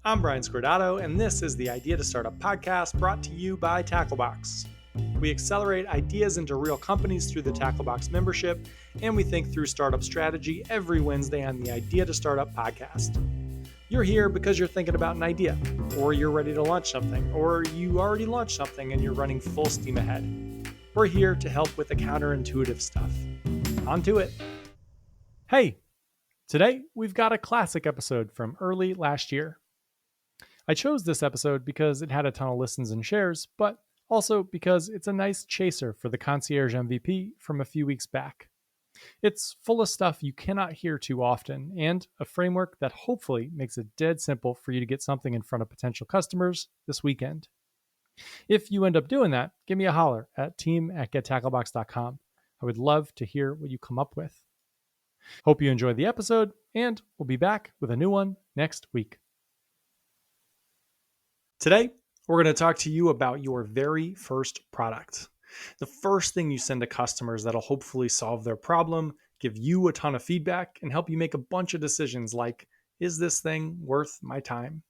I'm Brian Scordato, and this is the Idea to Startup podcast brought to you by Tacklebox. We accelerate ideas into real companies through the Tacklebox membership, and we think through startup strategy every Wednesday on the Idea to Startup podcast. You're here because you're thinking about an idea, or you're ready to launch something, or you already launched something and you're running full steam ahead. We're here to help with the counterintuitive stuff. On to it. Hey, today we've got a classic episode from early last year. I chose this episode because it had a ton of listens and shares, but also because it's a nice chaser for the Concierge MVP from a few weeks back. It's full of stuff you cannot hear too often, and a framework that hopefully makes it dead simple for you to get something in front of potential customers this weekend. If you end up doing that, give me a holler at team@gettacklebox.com. I would love to hear what you come up with. Hope you enjoyed the episode, and we'll be back with a new one next week. Today, we're going to talk to you about your very first product. The first thing you send to customers that'll hopefully solve their problem, give you a ton of feedback, and help you make a bunch of decisions like, is this thing worth my time?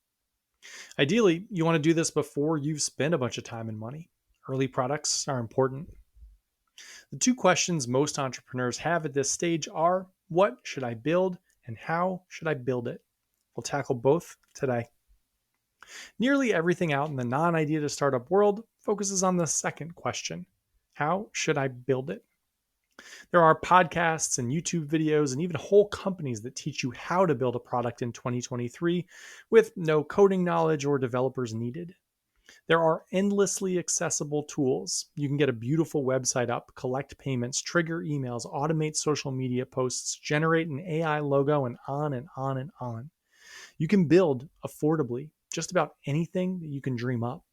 Ideally, you want to do this before you've spent a bunch of time and money. Early products are important. The two questions most entrepreneurs have at this stage are, what should I build and how should I build it? We'll tackle both today. Nearly everything out in the non-idea to startup world focuses on the second question. How should I build it? There are podcasts and YouTube videos and even whole companies that teach you how to build a product in 2023 with no coding knowledge or developers needed. There are endlessly accessible tools. You can get a beautiful website up, collect payments, trigger emails, automate social media posts, generate an AI logo, and on and on and on. You can build affordably just about anything that you can dream up.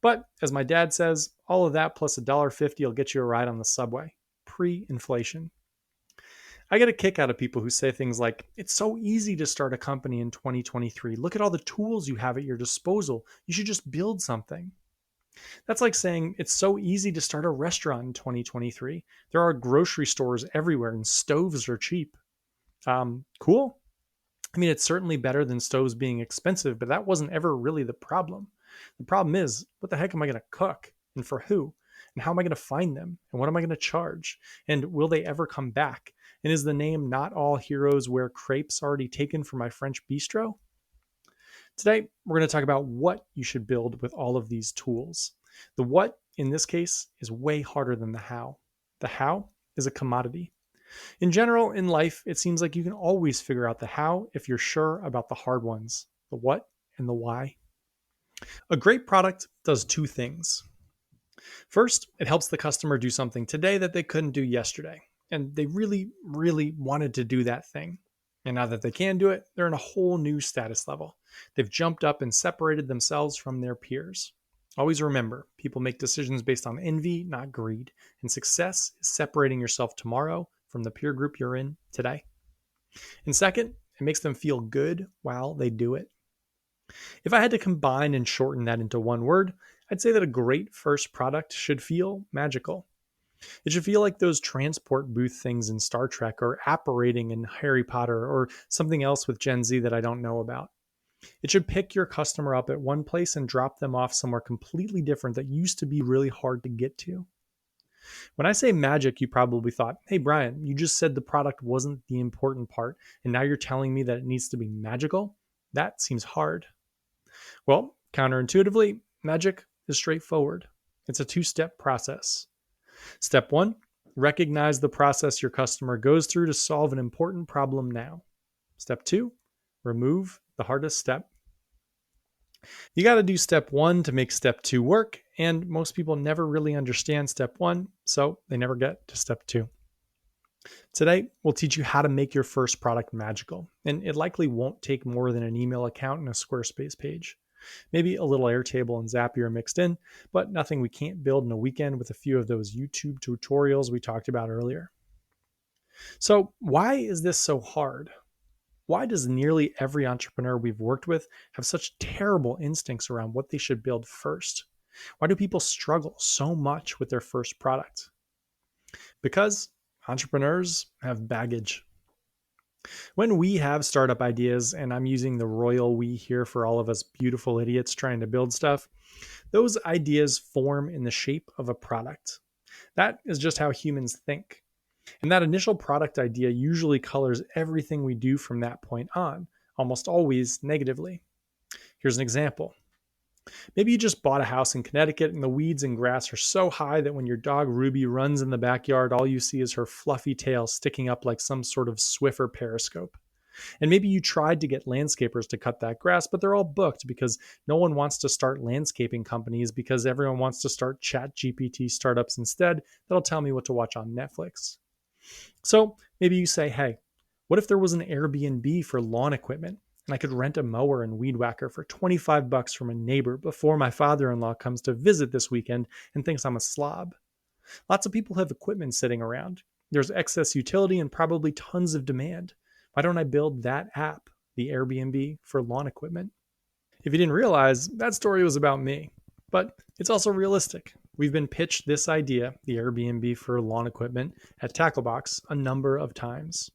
But as my dad says, all of that plus $1.50 will get you a ride on the subway, pre-inflation. I get a kick out of people who say things like, it's so easy to start a company in 2023. Look at all the tools you have at your disposal. You should just build something. That's like saying it's so easy to start a restaurant in 2023. There are grocery stores everywhere and stoves are cheap. Cool. I mean, it's certainly better than stoves being expensive, but that wasn't ever really the problem. The problem is, what the heck am I going to cook? And for who? And how am I going to find them? And what am I going to charge? And will they ever come back? And is the name Not All Heroes Wear Crepes already taken for my French bistro? Today, we're going to talk about what you should build with all of these tools. The what, in this case, is way harder than the how. The how is a commodity. In general, in life, it seems like you can always figure out the how if you're sure about the hard ones, the what and the why. A great product does two things. First, it helps the customer do something today that they couldn't do yesterday, and they really, really wanted to do that thing. And now that they can do it, they're in a whole new status level. They've jumped up and separated themselves from their peers. Always remember, people make decisions based on envy, not greed, and success is separating yourself tomorrow from the peer group you're in today. And second, it makes them feel good while they do it. If I had to combine and shorten that into one word, I'd say that a great first product should feel magical. It should feel like those transport booth things in Star Trek or apparating in Harry Potter or something else with Gen Z that I don't know about. It should pick your customer up at one place and drop them off somewhere completely different that used to be really hard to get to. When I say magic, you probably thought, hey, Brian, you just said the product wasn't the important part, and now you're telling me that it needs to be magical? That seems hard. Well, counterintuitively, magic is straightforward. It's a two-step process. Step one, recognize the process your customer goes through to solve an important problem now. Step two, remove the hardest step. You got to do step one to make step two work, and most people never really understand step one, so they never get to step two. Today, we'll teach you how to make your first product magical, and it likely won't take more than an email account and a Squarespace page. Maybe a little Airtable and Zapier mixed in, but nothing we can't build in a weekend with a few of those YouTube tutorials we talked about earlier. So, why is this so hard? Why does nearly every entrepreneur we've worked with have such terrible instincts around what they should build first? Why do people struggle so much with their first product? Because entrepreneurs have baggage. When we have startup ideas, and I'm using the royal we here for all of us beautiful idiots trying to build stuff, those ideas form in the shape of a product. That is just how humans think. And that initial product idea usually colors everything we do from that point on, almost always negatively. Here's an example. Maybe you just bought a house in Connecticut and the weeds and grass are so high that when your dog Ruby runs in the backyard, all you see is her fluffy tail sticking up like some sort of Swiffer periscope. And maybe you tried to get landscapers to cut that grass, but they're all booked because no one wants to start landscaping companies because everyone wants to start chat GPT startups instead that'll tell me what to watch on Netflix. So maybe you say, hey, what if there was an Airbnb for lawn equipment and I could rent a mower and weed whacker for 25 bucks from a neighbor before my father-in-law comes to visit this weekend and thinks I'm a slob? Lots of people have equipment sitting around. There's excess utility and probably tons of demand. Why don't I build that app, the Airbnb for lawn equipment? If you didn't realize, that story was about me. But it's also realistic. We've been pitched this idea, the Airbnb for lawn equipment, at Tacklebox a number of times.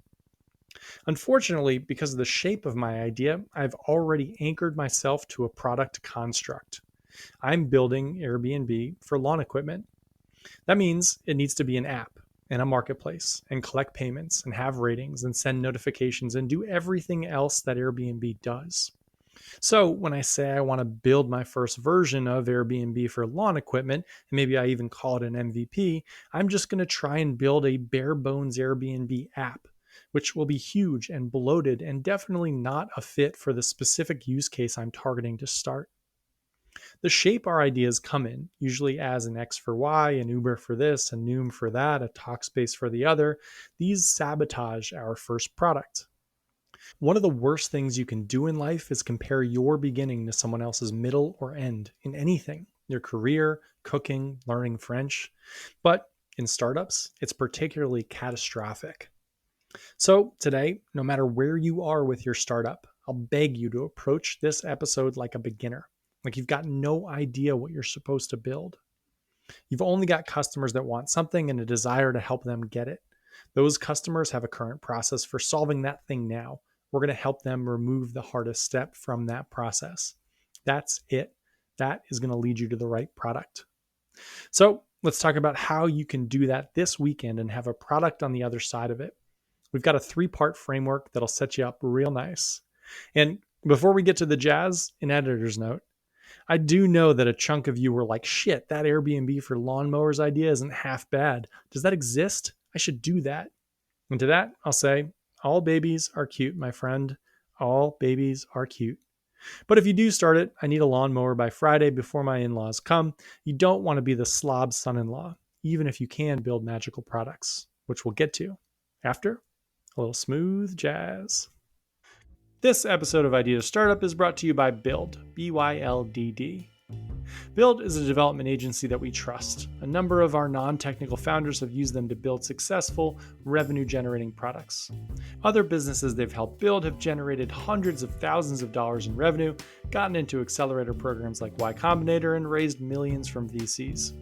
Unfortunately, because of the shape of my idea, I've already anchored myself to a product construct. I'm building Airbnb for lawn equipment. That means it needs to be an app and a marketplace and collect payments and have ratings and send notifications and do everything else that Airbnb does. So when I say I want to build my first version of Airbnb for lawn equipment, and maybe I even call it an MVP, I'm just going to try and build a bare bones Airbnb app, which will be huge and bloated and definitely not a fit for the specific use case I'm targeting to start. The shape our ideas come in, usually as an X for Y, an Uber for this, a Noom for that, a Talkspace for the other, these sabotage our first product. One of the worst things you can do in life is compare your beginning to someone else's middle or end in anything, your career, cooking, learning French. But in startups, it's particularly catastrophic. So today, no matter where you are with your startup, I'll beg you to approach this episode like a beginner, like you've got no idea what you're supposed to build. You've only got customers that want something and a desire to help them get it. Those customers have a current process for solving that thing now. We're going to help them remove the hardest step from that process. That's it. That is going to lead you to the right product. So let's talk about how you can do that this weekend and have a product on the other side of it. We've got a 3-part framework that'll set you up real nice. And before we get to the jazz, an editor's note. I do know that a chunk of you were like, shit, that Airbnb for lawnmowers idea isn't half bad. Does that exist? I should do that. And to that, I'll say, all babies are cute, my friend. All babies are cute. But if you do start it, I need a lawnmower by Friday before my in-laws come. You don't want to be the slob son-in-law, even if you can build magical products, which we'll get to after a little smooth jazz. This episode of Idea to Startup is brought to you by Build, BYLDD. Build is a development agency that we trust. A number of our non-technical founders have used them to build successful, revenue-generating products. Other businesses they've helped build have generated hundreds of thousands of dollars in revenue, gotten into accelerator programs like Y Combinator, and raised millions from VCs.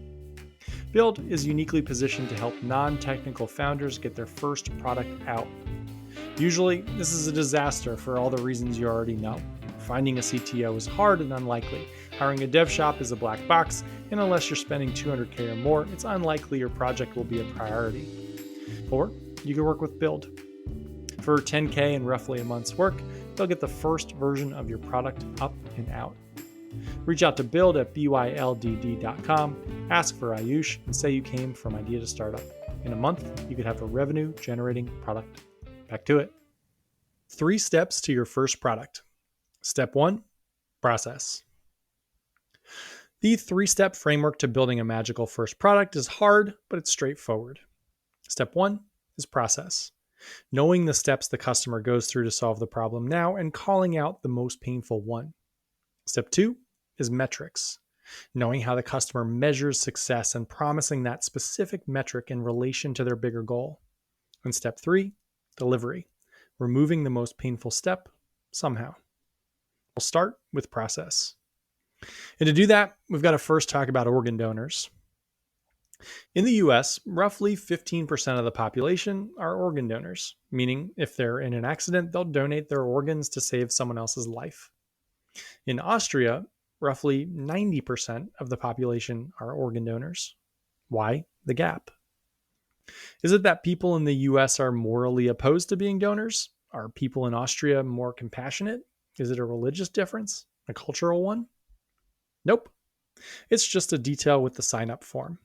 Build is uniquely positioned to help non-technical founders get their first product out. Usually, this is a disaster for all the reasons you already know. Finding a CTO is hard and unlikely. Hiring a dev shop is a black box, and unless you're spending $200K or more, it's unlikely your project will be a priority. Or you can work with Build. For $10K and roughly a month's work, they'll get the first version of your product up and out. Reach out to Build at byldd.com, ask for Ayush, and say you came from Idea to Startup. In a month, you could have a revenue-generating product. Back to it. 3 steps to your first product. Step 1, process. The 3-step framework to building a magical first product is hard, but it's straightforward. Step 1 is process. Knowing the steps the customer goes through to solve the problem now and calling out the most painful one. Step 2 is metrics. Knowing how the customer measures success and promising that specific metric in relation to their bigger goal. And step 3, delivery. Removing the most painful step somehow. We'll start with process. And to do that, we've got to first talk about organ donors. In the US, roughly 15% of the population are organ donors, meaning if they're in an accident, they'll donate their organs to save someone else's life. In Austria, roughly 90% of the population are organ donors. Why the gap? Is it that people in the US are morally opposed to being donors? Are people in Austria more compassionate? Is it a religious difference? A cultural one? Nope. It's just a detail with the sign up form.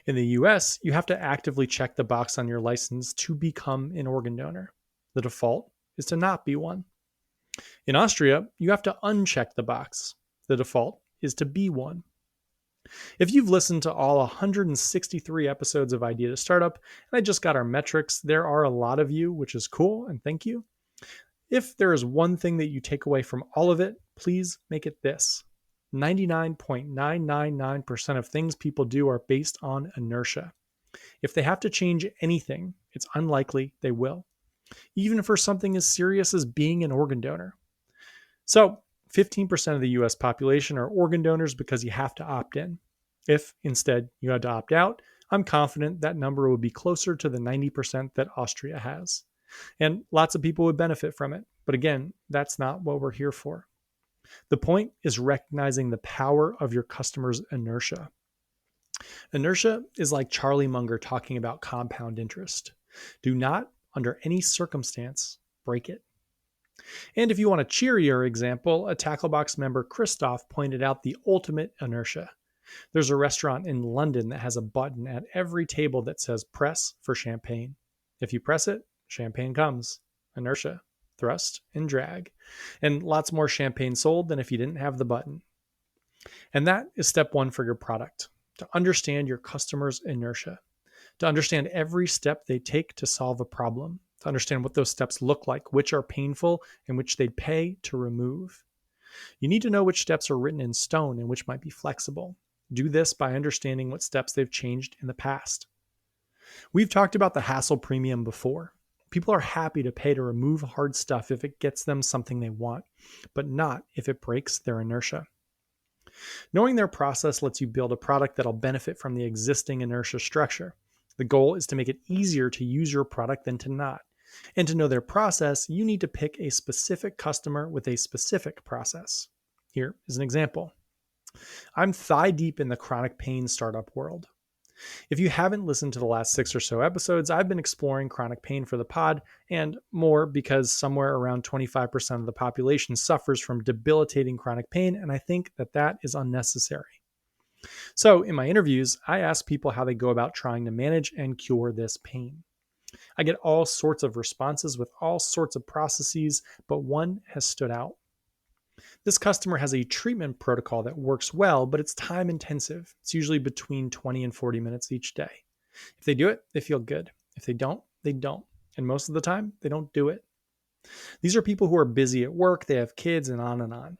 In the US, you have to actively check the box on your license to become an organ donor. The default is to not be one. In Austria, you have to uncheck the box. The default is to be one. If you've listened to all 163 episodes of Idea to Startup, and I just got our metrics, there are a lot of you, which is cool, and thank you. If there is one thing that you take away from all of it, please make it this: 99.999% of things people do are based on inertia. If they have to change anything, it's unlikely they will, even for something as serious as being an organ donor. So, 15% of the US population are organ donors because you have to opt in. If instead you had to opt out, I'm confident that number would be closer to the 90% that Austria has. And lots of people would benefit from it. But again, that's not what we're here for. The point is recognizing the power of your customer's inertia. Inertia is like Charlie Munger talking about compound interest. Do not, under any circumstance, break it. And if you want a cheerier example, a Tacklebox member, Christoph, pointed out the ultimate inertia. There's a restaurant in London that has a button at every table that says press for champagne. If you press it, champagne comes. Inertia, thrust, and drag. And lots more champagne sold than if you didn't have the button. And that is step one for your product: to understand your customer's inertia, to understand every step they take to solve a problem, to understand what those steps look like, which are painful and which they'd pay to remove. You need to know which steps are written in stone and which might be flexible. Do this by understanding what steps they've changed in the past. We've talked about the hassle premium before. People are happy to pay to remove hard stuff if it gets them something they want, but not if it breaks their inertia. Knowing their process lets you build a product that'll benefit from the existing inertia structure. The goal is to make it easier to use your product than to not. And to know their process, you need to pick a specific customer with a specific process. Here is an example. I'm thigh deep in the chronic pain startup world. If you haven't listened to the last 6 or so episodes, I've been exploring chronic pain for the pod and more because somewhere around 25% of the population suffers from debilitating chronic pain, and I think that is unnecessary. So in my interviews, I ask people how they go about trying to manage and cure this pain. I get all sorts of responses with all sorts of processes, but one has stood out. This customer has a treatment protocol that works well, but it's time intensive. It's usually between 20 and 40 minutes each day. If they do it, they feel good. If they don't, they don't. And most of the time, they don't do it. These are people who are busy at work, they have kids, and on and on.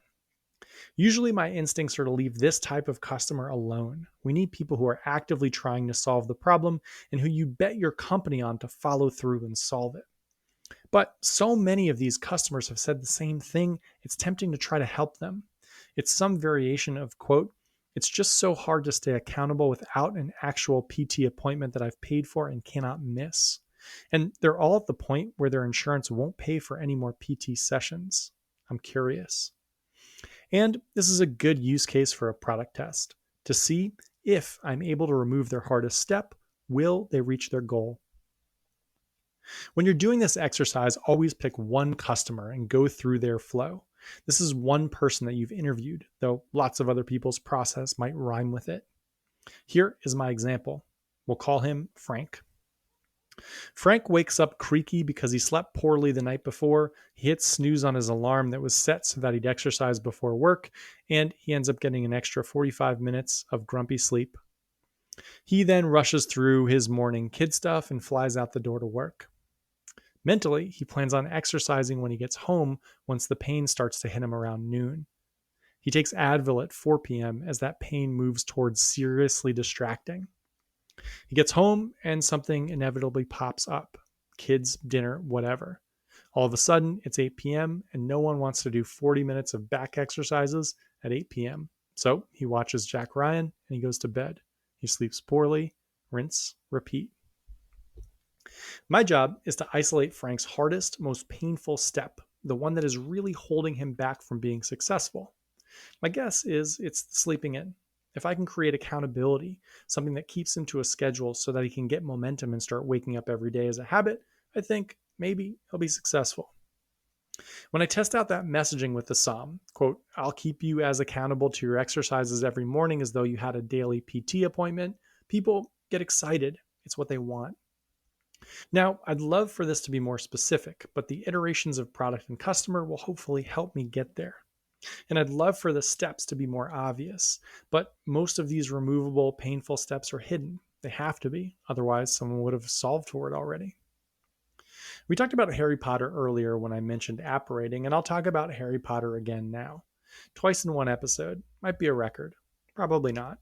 Usually my instincts are to leave this type of customer alone. We need people who are actively trying to solve the problem and who you bet your company on to follow through and solve it. But so many of these customers have said the same thing, it's tempting to try to help them. It's some variation of, quote, "It's just so hard to stay accountable without an actual PT appointment that I've paid for and cannot miss." And they're all at the point where their insurance won't pay for any more PT sessions. I'm curious. And this is a good use case for a product test to see if I'm able to remove their hardest step, will they reach their goal? When you're doing this exercise, always pick one customer and go through their flow. This is one person that you've interviewed, though lots of other people's process might rhyme with it. Here is my example. We'll call him Frank. Frank wakes up creaky because he slept poorly the night before. He hits snooze on his alarm that was set so that he'd exercise before work, and he ends up getting an extra 45 minutes of grumpy sleep. He then rushes through his morning kid stuff and flies out the door to work. Mentally, he plans on exercising when he gets home once the pain starts to hit him around noon. He takes Advil at 4 p.m. as that pain moves towards seriously distracting. He gets home and something inevitably pops up. Kids, dinner, whatever. All of a sudden, it's 8 p.m. and no one wants to do 40 minutes of back exercises at 8 p.m. So he watches Jack Ryan and he goes to bed. he sleeps poorly, rinse, repeat. My job is to isolate Frank's hardest, most painful step, the one that is really holding him back from being successful. My guess is it's the sleeping in. If I can create accountability, something that keeps him to a schedule so that he can get momentum and start waking up every day as a habit, I think maybe he'll be successful. When I test out that messaging with the Psalm, quote, I'll keep you as accountable to your exercises every morning as though you had a daily PT appointment, people get excited. It's what they want. Now, I'd love for this to be more specific, but the iterations of product and customer will hopefully help me get there. And I'd love for the steps to be more obvious, but most of these removable, painful steps are hidden. They have to be, otherwise, someone would have solved for it already. We talked about Harry Potter earlier when I mentioned apparating, and I'll talk about Harry Potter again now. Twice in one episode. Might be a record. Probably not.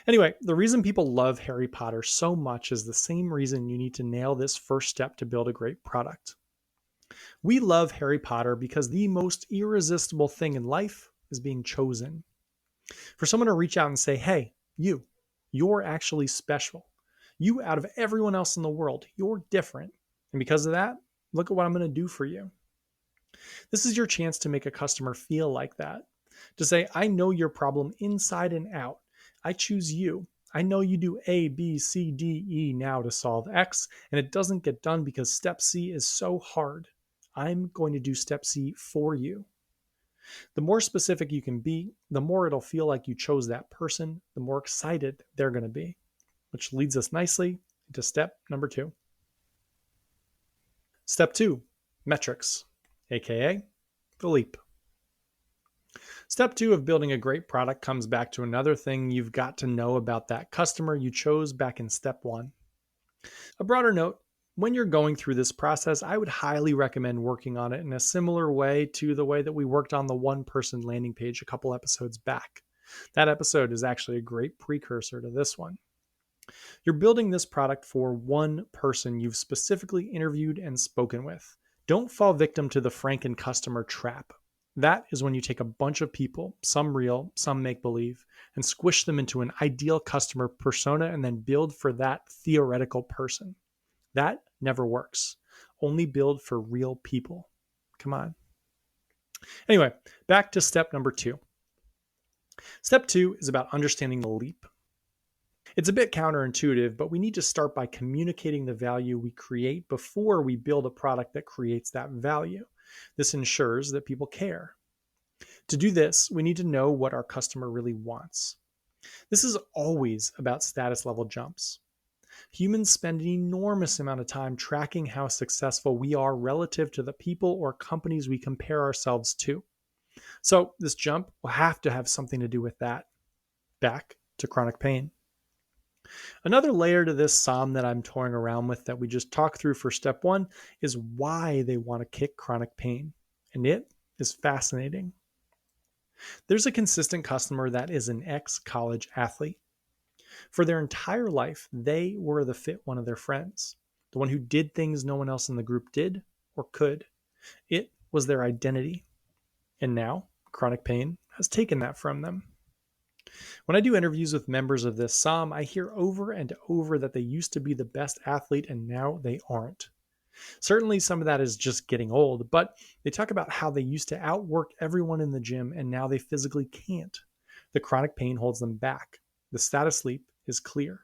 Anyway, the reason people love Harry Potter so much is the same reason you need to nail this first step to build a great product. We love Harry Potter because the most irresistible thing in life is being chosen. For someone to reach out and say, hey, you're actually special. You, out of everyone else in the world, you're different. And because of that, look at what I'm going to do for you. This is your chance to make a customer feel like that. To say, I know your problem inside and out. I choose you. I know you do A, B, C, D, E now to solve X, and it doesn't get done because step C is so hard. I'm going to do step C for you. The more specific you can be, the more it'll feel like you chose that person, the more excited they're going to be, which leads us nicely into step number 2. Step 2, metrics, aka the leap. Step 2 of building a great product comes back to another thing you've got to know about that customer you chose back in step 1. A broader note, when you're going through this process, I would highly recommend working on it in a similar way to the way that we worked on the one-person landing page a couple episodes back. That episode is actually a great precursor to this one. You're building this product for one person you've specifically interviewed and spoken with. Don't fall victim to the Franken customer trap. That is when you take a bunch of people, some real, some make-believe, and squish them into an ideal customer persona and then build for that theoretical person. That never works. Only build for real people. Come on. Anyway, back to step number 2. Step 2 is about understanding the leap. It's a bit counterintuitive, but we need to start by communicating the value we create before we build a product that creates that value. This ensures that people care. To do this, we need to know what our customer really wants. This is always about status level jumps. Humans spend an enormous amount of time tracking how successful we are relative to the people or companies we compare ourselves to. So this jump will have to have something to do with that. Back to chronic pain. Another layer to this psalm that I'm toying around with that we just talked through for step 1 is why they want to kick chronic pain. And it is fascinating. There's a consistent customer that is an ex-college athlete. For their entire life, they were the fit one of their friends, the one who did things no one else in the group did or could. It was their identity. And now, chronic pain has taken that from them. When I do interviews with members of this psalm, I hear over and over that they used to be the best athlete and now they aren't. Certainly some of that is just getting old, but they talk about how they used to outwork everyone in the gym and now they physically can't. The chronic pain holds them back. The status leap is clear.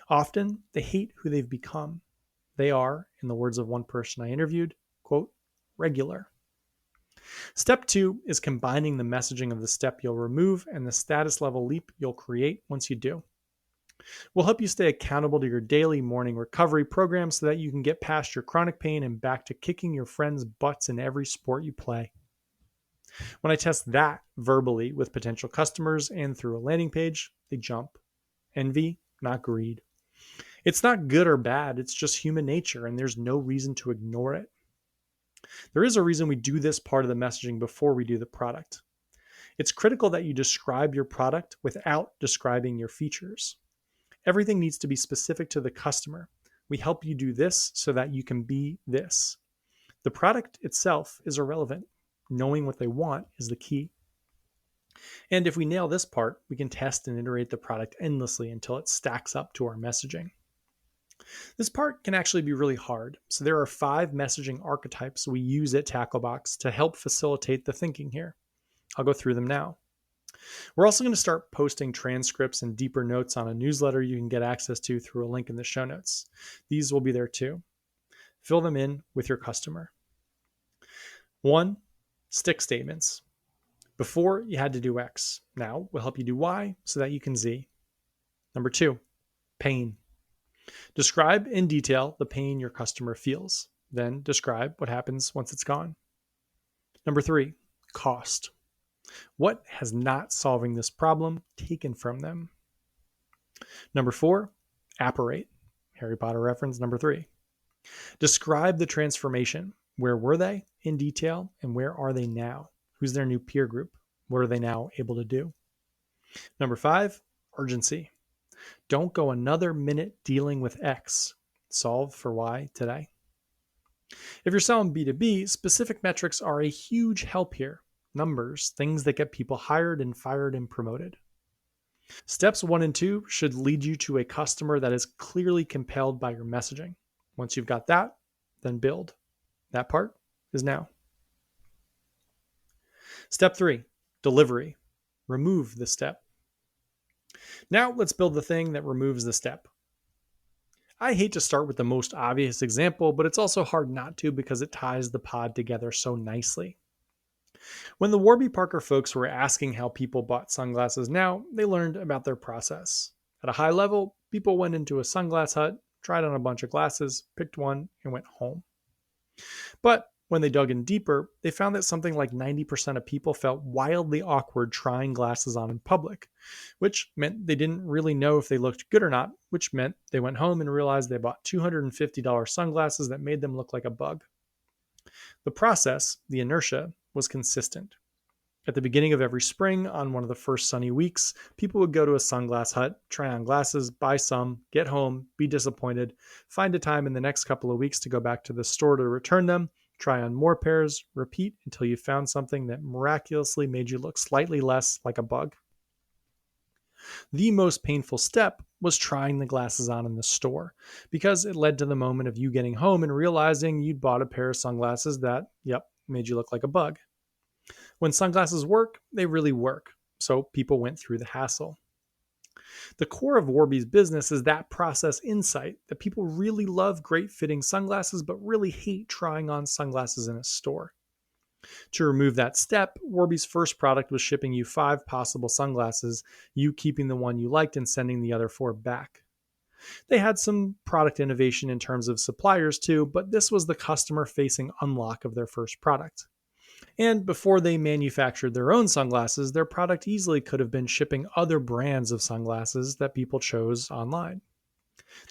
Often, they hate who they've become. They are, in the words of one person I interviewed, quote, regular. Step 2 is combining the messaging of the step you'll remove and the status level leap you'll create once you do. We'll help you stay accountable to your daily morning recovery program so that you can get past your chronic pain and back to kicking your friends' butts in every sport you play. When I test that verbally with potential customers and through a landing page, they jump. Envy, not greed. It's not good or bad, it's just human nature, and there's no reason to ignore it. There is a reason we do this part of the messaging before we do the product. It's critical that you describe your product without describing your features. Everything needs to be specific to the customer. We help you do this so that you can be this. The product itself is irrelevant. Knowing what they want is the key. And if we nail this part, we can test and iterate the product endlessly until it stacks up to our messaging. This part can actually be really hard, so there are 5 messaging archetypes we use at Tacklebox to help facilitate the thinking here. I'll go through them now. We're also going to start posting transcripts and deeper notes on a newsletter you can get access to through a link in the show notes. These will be there too. Fill them in with your customer. 1. Stick statements. Before, you had to do X. Now, we'll help you do Y so that you can Z. Number 2, pain. Describe in detail the pain your customer feels. Then describe what happens once it's gone. Number 3, cost. What has not solving this problem taken from them? Number 4, apparate. Harry Potter reference number 3. Describe the transformation. Where were they in detail, and where are they now? Who's their new peer group? What are they now able to do? Number 5, urgency. Don't go another minute dealing with X. Solve for Y today. If you're selling B2B, specific metrics are a huge help here. Numbers, things that get people hired and fired and promoted. Steps 1 and 2 should lead you to a customer that is clearly compelled by your messaging. Once you've got that, then build. That part is now. Step 3, delivery. Remove the step. Now let's build the thing that removes the step. I hate to start with the most obvious example, but it's also hard not to because it ties the pod together so nicely. When the Warby Parker folks were asking how people bought sunglasses now, they learned about their process. At a high level, people went into a sunglass hut, tried on a bunch of glasses, picked one, and went home. But when they dug in deeper, they found that something like 90% of people felt wildly awkward trying glasses on in public, which meant they didn't really know if they looked good or not, which meant they went home and realized they bought $250 sunglasses that made them look like a bug. The process, the inertia, was consistent. At the beginning of every spring, on one of the first sunny weeks, people would go to a sunglass hut, try on glasses, buy some, get home, be disappointed, find a time in the next couple of weeks to go back to the store to return them, try on more pairs, repeat until you found something that miraculously made you look slightly less like a bug. The most painful step was trying the glasses on in the store, because it led to the moment of you getting home and realizing you'd bought a pair of sunglasses that, made you look like a bug. When sunglasses work, they really work, so people went through the hassle. The core of Warby's business is that process insight that people really love great fitting sunglasses but really hate trying on sunglasses in a store. To remove that step, Warby's first product was shipping you 5 possible sunglasses, you keeping the one you liked and sending the other 4 back. They had some product innovation in terms of suppliers too, but this was the customer-facing unlock of their first product. And before they manufactured their own sunglasses, their product easily could have been shipping other brands of sunglasses that people chose online.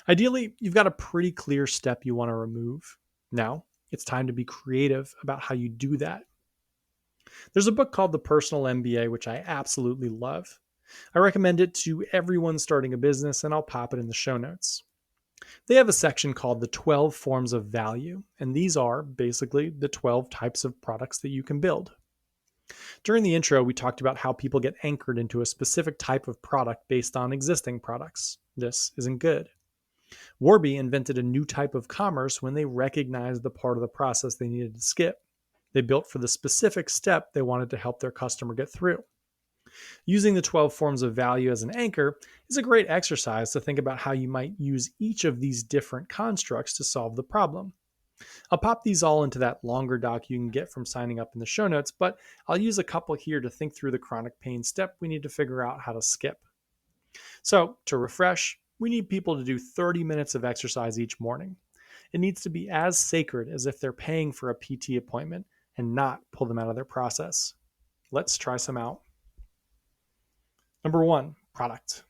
Ideally, you've got a pretty clear step you want to remove. Now, it's time to be creative about how you do that. There's a book called The Personal MBA, which I absolutely love. I recommend it to everyone starting a business, and I'll pop it in the show notes. They have a section called the 12 forms of value, and these are basically the 12 types of products that you can build. During the intro, we talked about how people get anchored into a specific type of product based on existing products. This isn't good. Warby invented a new type of commerce when they recognized the part of the process they needed to skip. They built for the specific step they wanted to help their customer get through. Using the 12 forms of value as an anchor is a great exercise to think about how you might use each of these different constructs to solve the problem. I'll pop these all into that longer doc you can get from signing up in the show notes, but I'll use a couple here to think through the chronic pain step we need to figure out how to skip. So, to refresh, we need people to do 30 minutes of exercise each morning. It needs to be as sacred as if they're paying for a PT appointment and not pull them out of their process. Let's try some out. Number 1, product.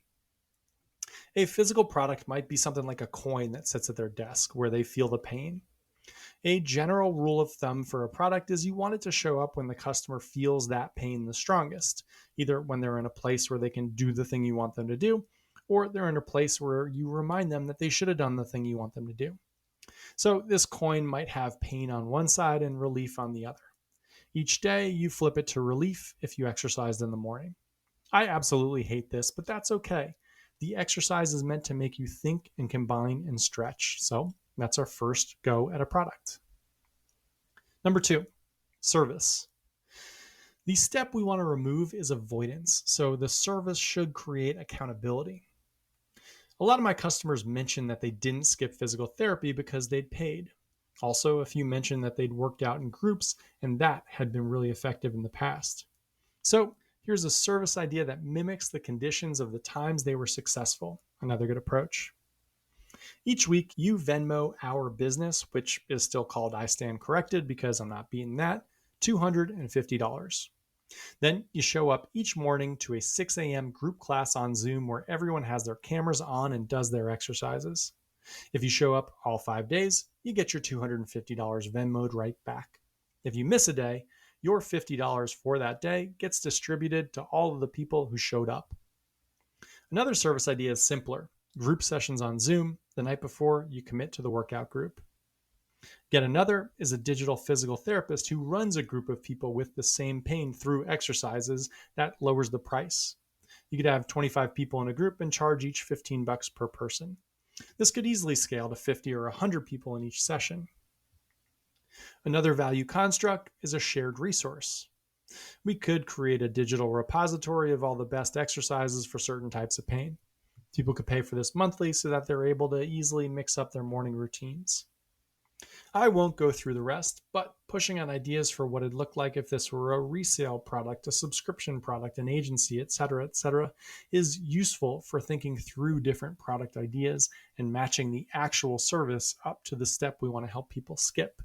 A physical product might be something like a coin that sits at their desk where they feel the pain. A general rule of thumb for a product is you want it to show up when the customer feels that pain the strongest, either when they're in a place where they can do the thing you want them to do, or they're in a place where you remind them that they should have done the thing you want them to do. So this coin might have pain on one side and relief on the other. Each day, you flip it to relief if you exercised in the morning. I absolutely hate this, but that's okay. The exercise is meant to make you think and combine and stretch. So that's our first go at a product. Number 2, service. The step we want to remove is avoidance. So the service should create accountability. A lot of my customers mentioned that they didn't skip physical therapy because they'd paid. Also, a few mentioned that they'd worked out in groups and that had been really effective in the past. So, here's a service idea that mimics the conditions of the times they were successful. Another good approach. Each week, you Venmo our business, which is still called I Stand Corrected because I'm not beating that, $250. Then you show up each morning to a 6 a.m. group class on Zoom where everyone has their cameras on and does their exercises. If you show up all 5 days, you get your $250 Venmo'd right back. If you miss a day, your $50 for that day gets distributed to all of the people who showed up. Another service idea is simpler. Group sessions on Zoom the night before you commit to the workout group. Yet another is a digital physical therapist who runs a group of people with the same pain through exercises that lowers the price. You could have 25 people in a group and charge each $15 per person. This could easily scale to 50 or 100 people in each session. Another value construct is a shared resource. We could create a digital repository of all the best exercises for certain types of pain. People could pay for this monthly so that they're able to easily mix up their morning routines. I won't go through the rest, but pushing on ideas for what it'd look like if this were a resale product, a subscription product, an agency, etc., is useful for thinking through different product ideas and matching the actual service up to the step we want to help people skip.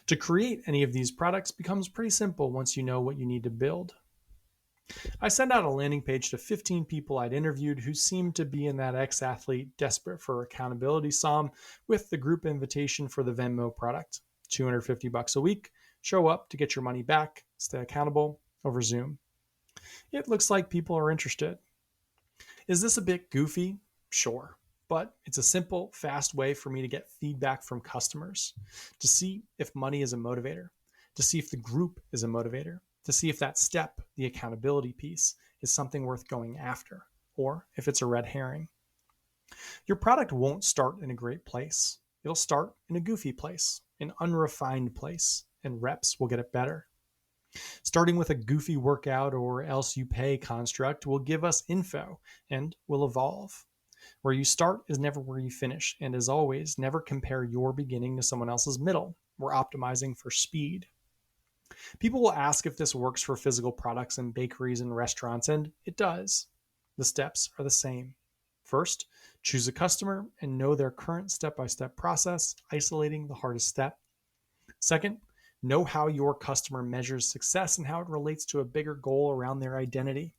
To create any of these products becomes pretty simple once you know what you need to build. I sent out a landing page to 15 people I'd interviewed who seemed to be in that ex-athlete desperate for accountability psalm with the group invitation for the Venmo product. $250 a week. Show up to get your money back. Stay accountable over Zoom. It looks like people are interested. Is this a bit goofy? Sure. But it's a simple, fast way for me to get feedback from customers, to see if money is a motivator, to see if the group is a motivator, to see if that step, the accountability piece, is something worth going after, or if it's a red herring. Your product won't start in a great place. It'll start in a goofy place, an unrefined place, and reps will get it better. Starting with a goofy workout or else you pay construct will give us info and will evolve. Where you start is never where you finish, and as always, never compare your beginning to someone else's middle. We're optimizing for speed. People will ask if this works for physical products in bakeries and restaurants, and it does. The steps are the same. First, choose a customer and know their current step-by-step process, isolating the hardest step. Second, know how your customer measures success and how it relates to a bigger goal around their identity.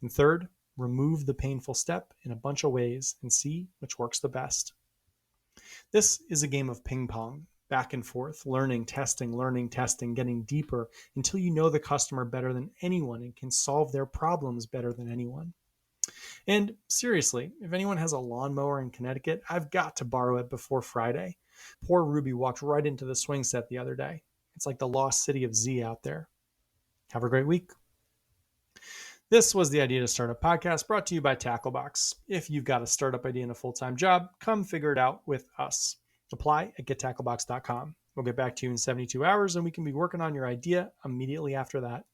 And third, remove the painful step in a bunch of ways and see which works the best. This is a game of ping pong, back and forth, learning, testing, getting deeper until you know the customer better than anyone and can solve their problems better than anyone. And seriously, if anyone has a lawnmower in Connecticut, I've got to borrow it before Friday. Poor Ruby walked right into the swing set the other day. It's like the lost city of Z out there. Have a great week. This was the Idea to Start a Podcast brought to you by Tacklebox. If you've got a startup idea and a full-time job, come figure it out with us. Apply at gettacklebox.com. We'll get back to you in 72 hours and we can be working on your idea immediately after that.